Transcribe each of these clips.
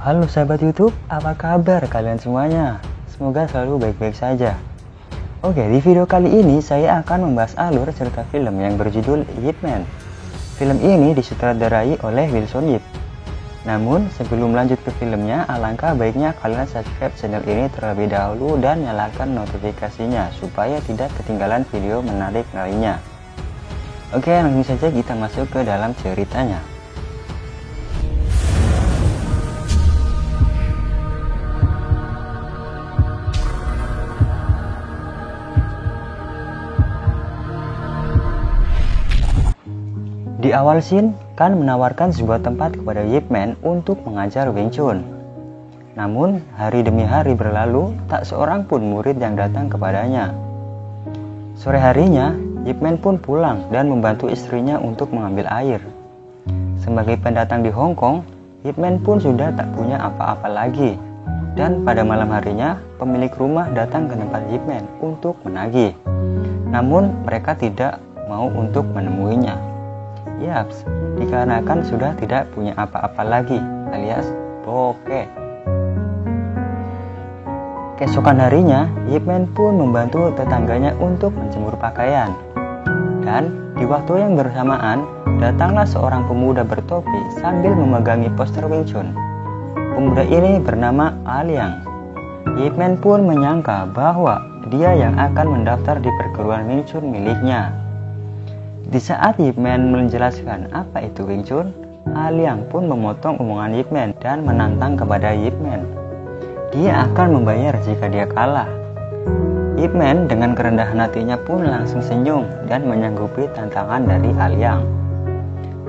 Halo sahabat YouTube, apa kabar kalian semuanya? Semoga selalu baik-baik saja. Oke, di video kali ini saya akan membahas alur cerita film yang berjudul Ip Man. Film ini disutradarai oleh Wilson Yip. Namun, sebelum lanjut ke filmnya, alangkah baiknya kalian subscribe channel ini terlebih dahulu dan nyalakan notifikasinya supaya tidak ketinggalan video menarik lainnya. Oke, langsung saja kita masuk ke dalam ceritanya. Di awal scene, Kan menawarkan sebuah tempat kepada Ip Man untuk mengajar Wing Chun. Namun, hari demi hari berlalu, tak seorang pun murid yang datang kepadanya. Sore harinya, Ip Man pun pulang dan membantu istrinya untuk mengambil air. Sebagai pendatang di Hong Kong, Ip Man pun sudah tak punya apa-apa lagi. Dan pada malam harinya, pemilik rumah datang ke tempat Ip Man untuk menagih. Namun, mereka tidak mau untuk menemuinya. Yaps, dikarenakan sudah tidak punya apa-apa lagi, alias bokeh. Keesokan harinya, Ip Man pun membantu tetangganya untuk menjemur pakaian. Dan di waktu yang bersamaan, datanglah seorang pemuda bertopi sambil memegangi poster Wing Chun. Pemuda ini bernama Aliang. Ip Man pun menyangka bahwa dia yang akan mendaftar di perguruan Wing Chun miliknya. Di saat Ip Man menjelaskan apa itu Wing Chun, Aliang pun memotong omongan Ip Man dan menantang kepada Ip Man. Dia akan membayar jika dia kalah. Ip Man dengan kerendahan hatinya pun langsung senyum dan menyanggupi tantangan dari Aliang.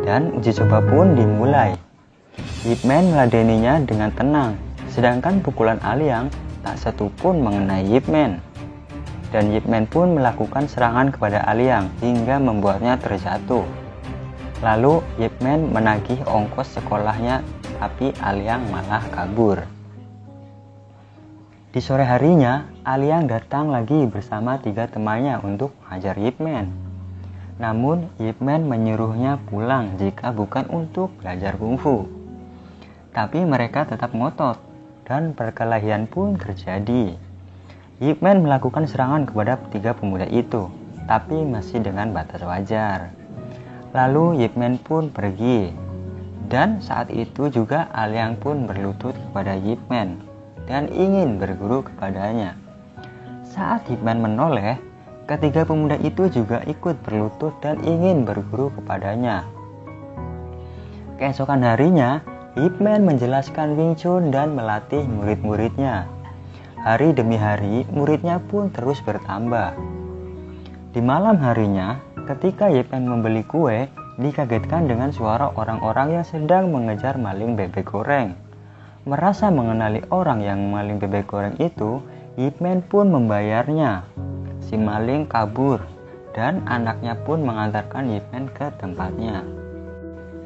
Dan uji coba pun dimulai. Ip Man meladeninya dengan tenang, sedangkan pukulan Aliang tak satu pun mengenai Ip Man. Dan Ip Man pun melakukan serangan kepada Aliang hingga membuatnya terjatuh. Lalu Ip Man menagih ongkos sekolahnya, tapi Aliang malah kabur. Di sore harinya, Aliang datang lagi bersama 3 temannya untuk mengajar Ip Man. Namun Ip Man menyuruhnya pulang jika bukan untuk belajar kungfu. Tapi mereka tetap ngotot dan perkelahian pun terjadi. Ip Man melakukan serangan kepada 3 pemuda itu, tapi masih dengan batas wajar. Lalu Ip Man pun pergi. Dan saat itu juga Aliang pun berlutut kepada Ip Man dan ingin berguru kepadanya. Saat Ip Man menoleh, ketiga pemuda itu juga ikut berlutut dan ingin berguru kepadanya. Keesokan harinya, Ip Man menjelaskan Wing Chun dan melatih murid-muridnya. Hari demi hari, muridnya pun terus bertambah. Di malam harinya, ketika Ip Man membeli kue, dikagetkan dengan suara orang-orang yang sedang mengejar maling bebek goreng. Merasa mengenali orang yang maling bebek goreng itu, Ip Man pun membayarnya. Si maling kabur, dan anaknya pun mengantarkan Ip Man ke tempatnya.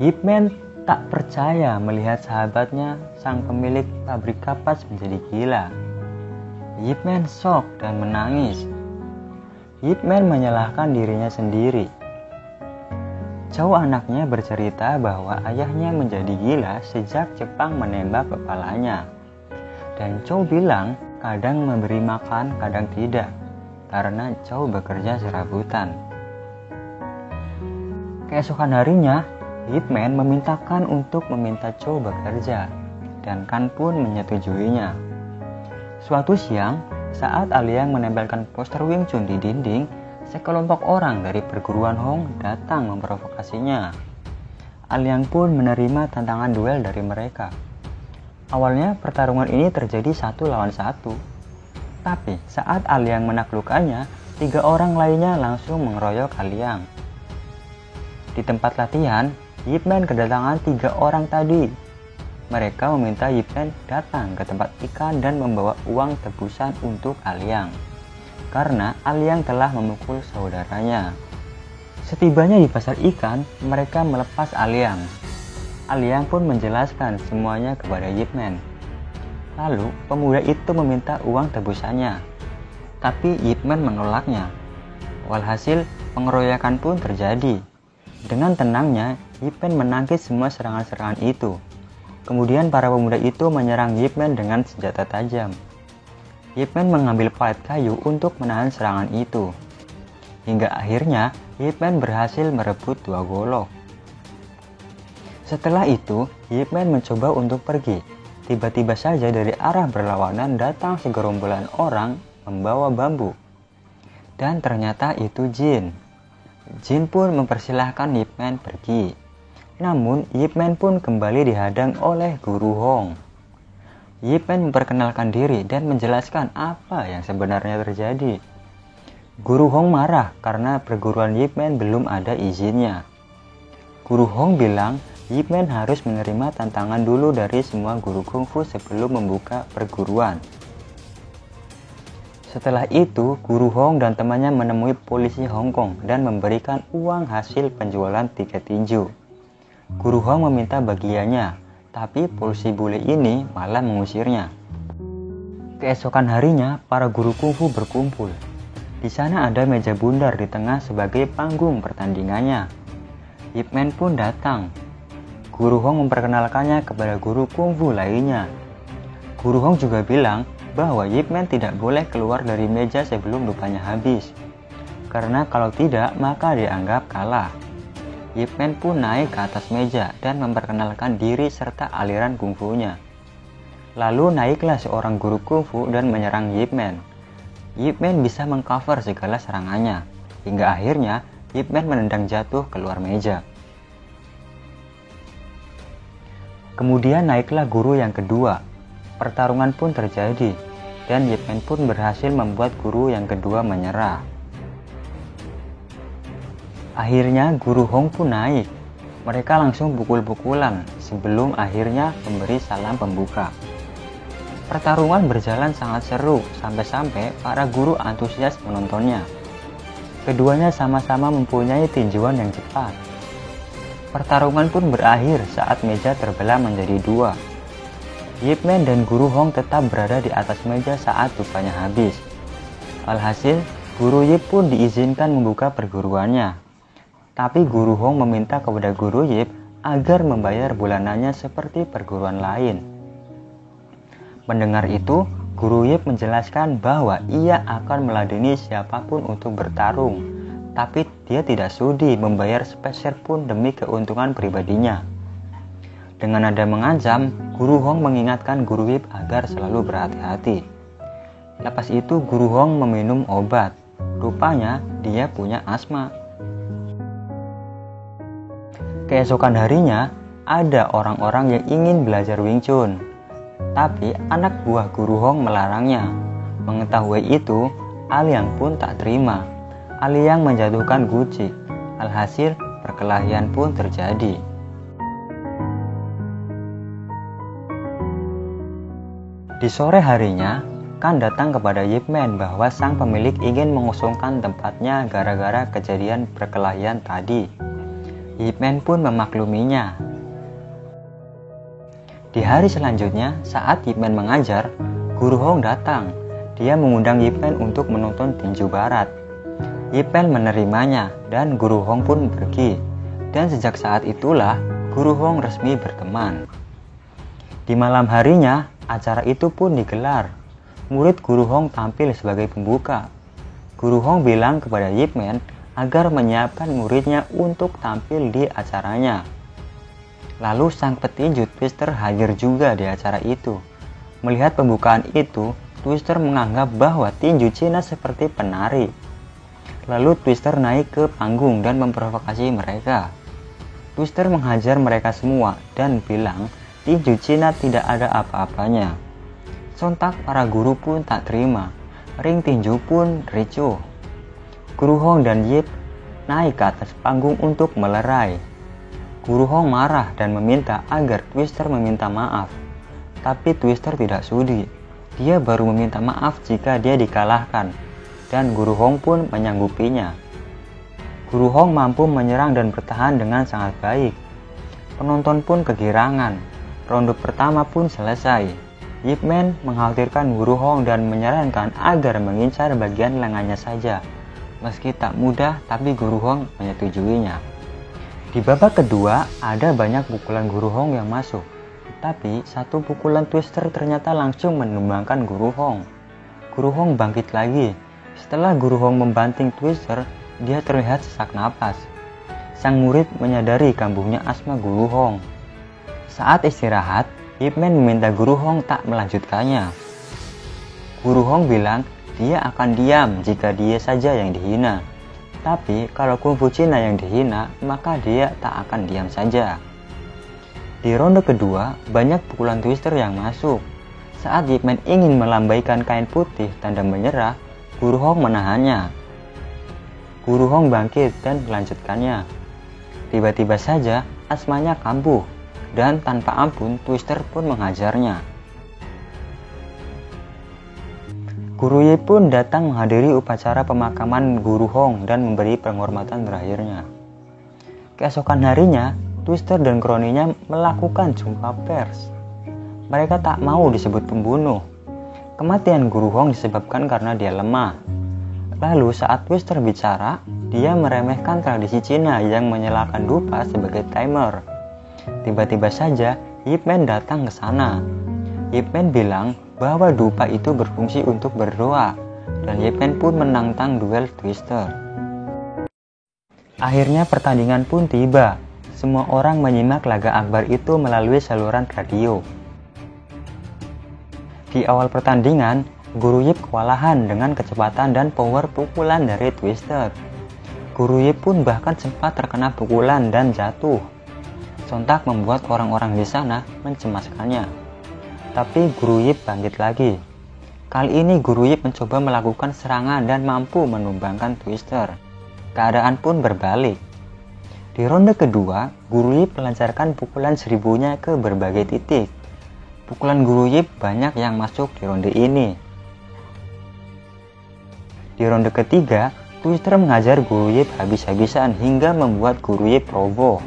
Ip Man tak percaya melihat sahabatnya, sang pemilik pabrik kapas, menjadi gila. Ip Man shock dan menangis. Ip Man menyalahkan dirinya sendiri. Chow anaknya bercerita bahwa ayahnya menjadi gila sejak Jepang menembak kepalanya. Dan Chow bilang kadang memberi makan, kadang tidak, karena Chow bekerja serabutan. Keesokan harinya, Ip Man memintakan untuk meminta Chow bekerja, dan Kan pun menyetujuinya. Suatu siang, saat Aliang menempelkan poster Wing Chun di dinding, sekelompok orang dari perguruan Hong datang memprovokasinya. Aliang pun menerima tantangan duel dari mereka. Awalnya pertarungan ini terjadi 1 lawan 1. Tapi saat Aliang menaklukkannya, 3 orang lainnya langsung mengeroyok Aliang. Di tempat latihan, Ip Man kedatangan 3 orang tadi. Mereka meminta Ip Man datang ke tempat ikan dan membawa uang tebusan untuk Aliang, karena Aliang telah memukul saudaranya. Setibanya di pasar ikan, mereka melepas Aliang. Aliang pun menjelaskan semuanya kepada Ip Man. Lalu pemuda itu meminta uang tebusannya, tapi Ip Man menolaknya. Walhasil pengeroyokan pun terjadi. Dengan tenangnya, Ip Man menangkis semua serangan-serangan itu. Kemudian para pemuda itu menyerang Yip Man dengan senjata tajam. Yip Man mengambil palet kayu untuk menahan serangan itu. Hingga akhirnya Yip Man berhasil merebut 2 golok. Setelah itu, Yip Man mencoba untuk pergi. Tiba-tiba saja dari arah berlawanan datang segerombolan orang membawa bambu. Dan ternyata itu Jin. Jin pun mempersilahkan Yip Man pergi. Namun, Yip Man pun kembali dihadang oleh Guru Hong. Yip Man memperkenalkan diri dan menjelaskan apa yang sebenarnya terjadi. Guru Hong marah karena perguruan Yip Man belum ada izinnya. Guru Hong bilang Yip Man harus menerima tantangan dulu dari semua guru kungfu sebelum membuka perguruan. Setelah itu, Guru Hong dan temannya menemui polisi Hong Kong dan memberikan uang hasil penjualan tiket tinju. Guru Hong meminta bagiannya, tapi polisi bule ini malah mengusirnya. Keesokan harinya, para guru kungfu berkumpul. Di sana ada meja bundar di tengah sebagai panggung pertandingannya. Yip Man pun datang. Guru Hong memperkenalkannya kepada guru kungfu lainnya. Guru Hong juga bilang bahwa Yip Man tidak boleh keluar dari meja sebelum rupanya habis. Karena kalau tidak, maka dianggap kalah. Yip Man pun naik ke atas meja dan memperkenalkan diri serta aliran kungfunya. Lalu naiklah seorang guru kungfu dan menyerang Yip Man. Yip Man bisa mengcover segala serangannya, hingga akhirnya Yip Man menendang jatuh keluar meja. Kemudian naiklah guru yang kedua. Pertarungan pun terjadi, dan Yip Man pun berhasil membuat guru yang kedua menyerah. Akhirnya Guru Hong pun naik. Mereka langsung pukul-pukulan sebelum akhirnya memberi salam pembuka. Pertarungan berjalan sangat seru sampai-sampai para guru antusias menontonnya. Keduanya sama-sama mempunyai tinjuan yang cepat. Pertarungan pun berakhir saat meja terbelah menjadi 2. Yip Man dan Guru Hong tetap berada di atas meja saat rupanya habis. Alhasil, Guru Yip pun diizinkan membuka perguruannya. Tapi Guru Hong meminta kepada Guru Yip agar membayar bulanannya seperti perguruan lain. Mendengar itu, Guru Yip menjelaskan bahwa ia akan meladeni siapapun untuk bertarung, tapi dia tidak sudi membayar sepeser pun demi keuntungan pribadinya. Dengan nada mengancam, Guru Hong mengingatkan Guru Yip agar selalu berhati-hati. Lepas itu Guru Hong meminum obat. Rupanya dia punya asma. Keesokan harinya, ada orang-orang yang ingin belajar Wing Chun. Tapi anak buah Guru Hong melarangnya. Mengetahui itu, Aliang pun tak terima. Aliang menjatuhkan Guci. Alhasil, perkelahian pun terjadi. Di sore harinya, Kan datang kepada Yip Man bahwa sang pemilik ingin mengosongkan tempatnya gara-gara kejadian perkelahian tadi. Yip Man pun memakluminya. Di hari selanjutnya, saat Yip Man mengajar, Guru Hong datang. Dia mengundang Yip Man untuk menonton tinju barat. Yip Man menerimanya dan Guru Hong pun pergi. Dan sejak saat itulah, Guru Hong resmi berteman. Di malam harinya, acara itu pun digelar. Murid Guru Hong tampil sebagai pembuka. Guru Hong bilang kepada Yip Man agar menyiapkan muridnya untuk tampil di acaranya. Lalu sang petinju Twister hadir juga di acara itu. Melihat pembukaan itu, Twister menganggap bahwa tinju Cina seperti penari. Lalu Twister naik ke panggung dan memprovokasi mereka. Twister menghajar mereka semua dan bilang tinju Cina tidak ada apa-apanya. Sontak para guru pun tak terima. Ring tinju pun ricuh. Guru Hong dan Yip naik ke atas panggung untuk melerai. Guru Hong marah dan meminta agar Twister meminta maaf. Tapi Twister tidak sudi. Dia baru meminta maaf jika dia dikalahkan. Dan Guru Hong pun menyanggupinya. Guru Hong mampu menyerang dan bertahan dengan sangat baik. Penonton pun kegirangan. Ronde pertama pun selesai. Yip Man mengkhawatirkan Guru Hong dan menyarankan agar mengincar bagian lengannya saja. Meski tak mudah, tapi Guru Hong menyetujuinya. Di babak kedua, ada banyak pukulan Guru Hong yang masuk. Tapi satu pukulan Twister ternyata langsung menumbangkan Guru Hong. Guru Hong bangkit lagi. Setelah Guru Hong membanting Twister, dia terlihat sesak napas. Sang murid menyadari kambuhnya asma Guru Hong. Saat istirahat, Ip Man meminta Guru Hong tak melanjutkannya. Guru Hong bilang dia akan diam jika dia saja yang dihina. Tapi kalau kungfu Cina yang dihina, maka dia tak akan diam saja. Di ronde kedua, banyak pukulan Twister yang masuk. Saat Ip Man ingin melambaikan kain putih tanda menyerah, Guru Hong menahannya. Guru Hong bangkit dan melanjutkannya. Tiba-tiba saja asmanya kambuh, dan tanpa ampun Twister pun menghajarnya. Guru Yip pun datang menghadiri upacara pemakaman Guru Hong dan memberi penghormatan terakhirnya. Keesokan harinya, Twister dan kroninya melakukan jumpa pers. Mereka tak mau disebut pembunuh. Kematian Guru Hong disebabkan karena dia lemah. Lalu saat Twister bicara, dia meremehkan tradisi Cina yang menyalakan dupa sebagai timer. Tiba-tiba saja Ip Man datang ke sana. Ip Man bilang bahwa dupa itu berfungsi untuk berdoa, dan Ip Man pun menantang duel Twister. Akhirnya pertandingan pun tiba. Semua orang menyimak laga akbar itu melalui saluran radio. Di awal pertandingan, Guru Yip kewalahan dengan kecepatan dan power pukulan dari Twister. Guru Yip pun bahkan sempat terkena pukulan dan jatuh. Sontak membuat orang-orang di sana mencemaskannya. Tapi Guru Yip bangkit lagi. Kali ini Guru Yip mencoba melakukan serangan dan mampu menumbangkan Twister. Keadaan pun berbalik. Di ronde kedua, Guru Yip melancarkan pukulan seribunya ke berbagai titik. Pukulan Guru Yip banyak yang masuk di ronde ini. Di ronde ketiga, Twister mengajar Guru Yip habis-habisan hingga membuat Guru Yip roboh.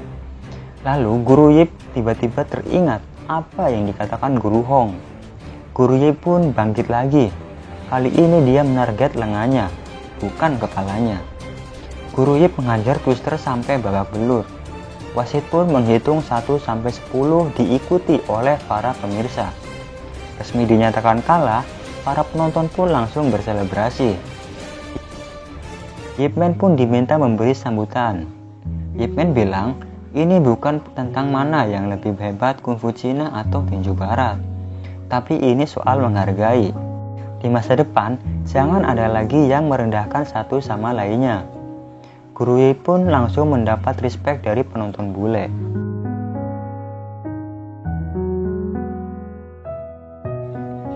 Lalu Guru Yip tiba-tiba teringat apa yang dikatakan Guru Hong. Guru Yip pun bangkit lagi. Kali ini dia menarget lengannya, bukan kepalanya. Guru Yip mengajar Twister sampai babak belur. Wasit pun menghitung 1-10 diikuti oleh para pemirsa. Resmi dinyatakan kalah, para penonton pun langsung berselebrasi. Ip Man pun diminta memberi sambutan. Ip Man bilang, ini bukan tentang mana yang lebih hebat kungfu Cina atau tinju barat, tapi ini soal menghargai. Di masa depan, jangan ada lagi yang merendahkan satu sama lainnya. Guru Yip pun langsung mendapat respek dari penonton bule.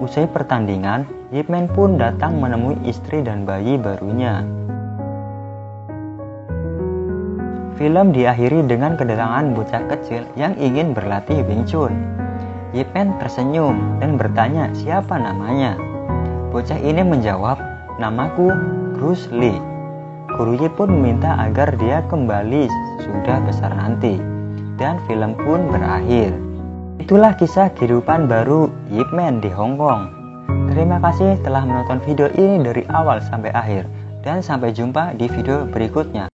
Usai pertandingan, Ip Man pun datang menemui istri dan bayi barunya. Film diakhiri dengan kedatangan bocah kecil yang ingin berlatih Wing Chun. Ip Man tersenyum dan bertanya siapa namanya. Bocah ini menjawab, namaku Bruce Lee. Guru Yip pun meminta agar dia kembali sudah besar nanti, dan film pun berakhir. Itulah kisah kehidupan baru Ip Man di Hong Kong. Terima kasih telah menonton video ini dari awal sampai akhir, dan sampai jumpa di video berikutnya.